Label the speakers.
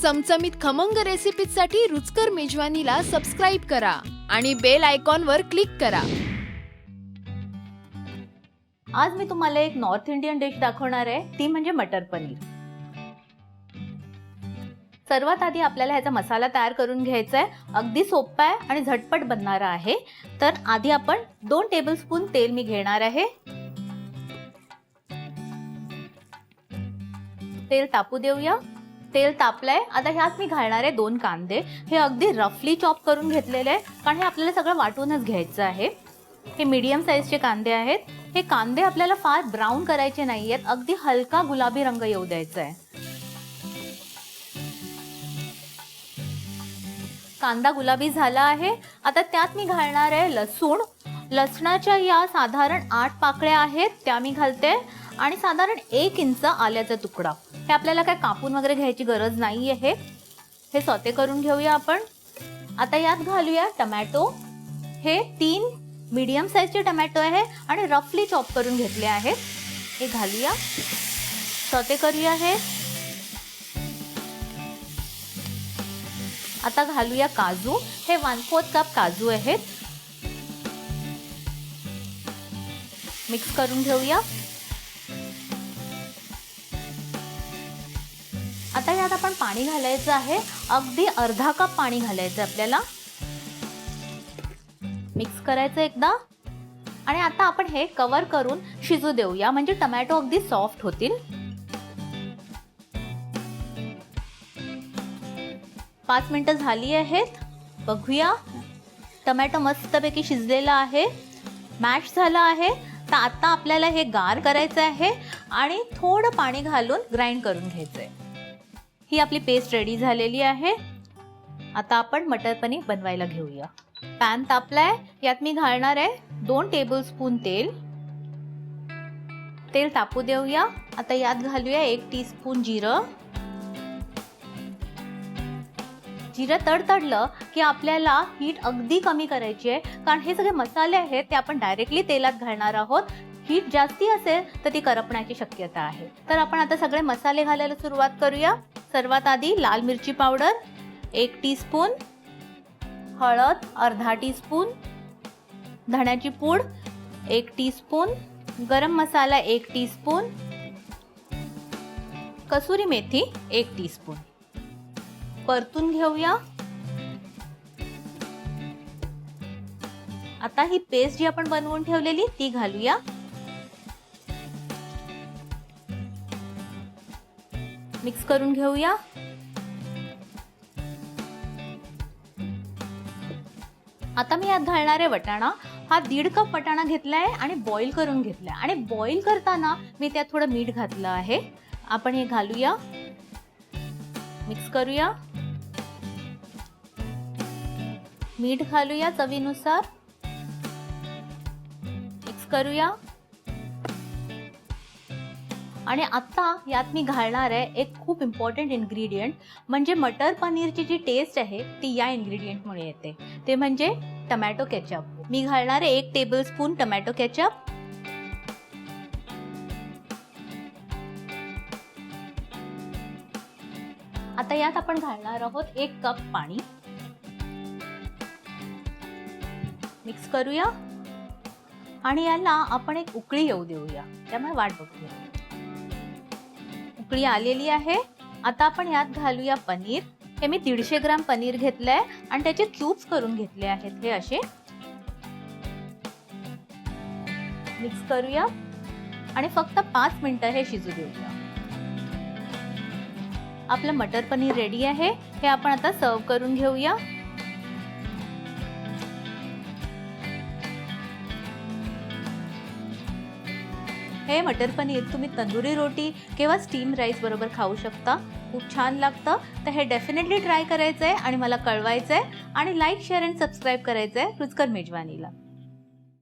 Speaker 1: चमचमीत खमंग रेसिपीसाठी रुचकर मेजवानीला सबस्क्राईब करा आणि बेल आयकॉनवर क्लिक करा।
Speaker 2: आज मी तुम्हाला एक नॉर्थ इंडियन डिश दाखवणार आहे, ती म्हणजे मटर पनीर। सर्वात आधी आपल्याला ह्याचा मसाला तयार करून घ्यायचा आहे। अगदी सोपा आहे आणि झटपट बनणारा आहे। तर आधी आपण 2 टेबलस्पून तेल मी घेणार आहे। तेल तापू देऊया। तेल तापलंय, आता ह्यात मी घालणार आहे 2 कांदे। हे अगदी रफली चॉप करून घेतलेले आहे, कारण हे आपल्याला सगळं वाटूनच घ्यायचं आहे। हे मीडियम साइजचे कांदे आहेत। हे कांदे आपल्याला फार ब्राऊन करायचे नाहीयेत, अगदी हलका गुलाबी रंग येऊ द्यायचा आहे। कांदा गुलाबी झाला आहे। आता त्यात मी घालणार आहे लसूण। लसणाच्या या साधारण 8 पाकळ्या आहेत, त्या मी घालते आणि साधारण 1 इंच आल्याचा तुकडा। हे आपल्याला काय कापून वगैरे घ्यायची गरज नाही आहे। हे सॉटे करून घेऊया आपण। आता यात घालूया टोमॅटो। हे 3 मीडियम साइजचे टोमॅटो आहे आणि रफली चॉप करून घेतले आहेत। हे घालूया, सॉटे करूया। हे आता घालूया काजू। हे 1/4 कप काजू आहेत। मिक्स करून घेऊया। आता यात आपण पाणी घालायचं आहे, अगदी अर्धा कप पाणी घालायचं आपल्याला। मिक्स करायचं एकदा आणि आता आपण हे कव्हर करून शिजू देऊया, म्हणजे टोमॅटो अगदी सॉफ्ट होतील। 5 मिनिटं झाली आहेत, बघूया। टोमॅटो मस्तपैकी शिजलेला आहे, मॅश झाला आहे। तर आता आपल्याला हे गार करायचं आहे आणि थोडं पाणी घालून ग्राइंड करून घ्यायचंय। ही आपली पेस्ट रेडी झालेली आहे। आता आपण मटर पनीर बनवायला घेऊया। पॅन तापलाय, यात मी घालणार आहे 2 टेबलस्पून तेल। तेल तापू देऊया। आता यात घालूया 1 टीस्पून जिरं। जिरं तडतडलं की आपल्याला हीट अगदी कमी करायची आहे, कारण हे सगळे मसाले आहेत ते आपण डायरेक्टली तेलात घालणार आहोत। हीट जास्ती असेल तर ती करपण्याची शक्यता आहे। तर आपण आता सगळे मसाले घालायला सुरुवात करूया। सर्वात आधी लाल मिरची पावडर 1 टीस्पून, हळद अर्धा टीस्पून, धण्याची पूड 1 टीस्पून, गरम मसाला 1 टीस्पून, कसुरी मेथी 1 टीस्पून। परतून घेऊया। आता ही पेस्ट जी आपण बनवून ठेवलेली ती घालूया। मिक्स करून घेऊया। आता मी यात घालणार आहे वटाणा। हा 1.5 कप वटाणा घेतलाय आणि बॉईल करून घेतलाय, आणि बॉईल करताना मी त्यात थोडं मीठ घातलं आहे। आपण हे घालूया, मिक्स करूया। मीठ घालूया चवीनुसार, मिक्स करूया। आणि आता यात मी घालणार आहे एक खूप इम्पॉर्टंट इन्ग्रेडियंट, म्हणजे मटर पनीरची जी टेस्ट आहे ती या इन्ग्रेडियंटमुळे येते, ते म्हणजे टोमॅटो केचप। मी घालणार आहे 1 टेबलस्पून टोमॅटो केचप। आता यात आपण घालणार आहोत 1 कप पाणी। मिक्स करूया आणि याला आपण एक उकळी येऊ देऊया, त्यामुळे वाट बघूया। उकळी आलेली आहे। आता आपण यात घालूया पनीर। हे मी 150 ग्राम पनीर घेतलंय आणि त्याचे क्यूब्स करून घेतले आहेत हे असे। मिक्स करूया आणि फक्त 5 मिनिटं हे शिजू देऊया। आपलं मटर पनीर रेडी आहे। हे आपण आता सर्व करून घेऊया। हे मटर पनीर तुम्ही तंदुरी रोटी किंवा स्टीम राईस बरोबर खाऊ शकता, खूप छान लागतं। तर हे डेफिनेटली ट्राय करायचंय आणि मला कळवायचंय, आणि लाईक, शेअर आणि सबस्क्राईब करायचंय रुचकर मेजवानीला।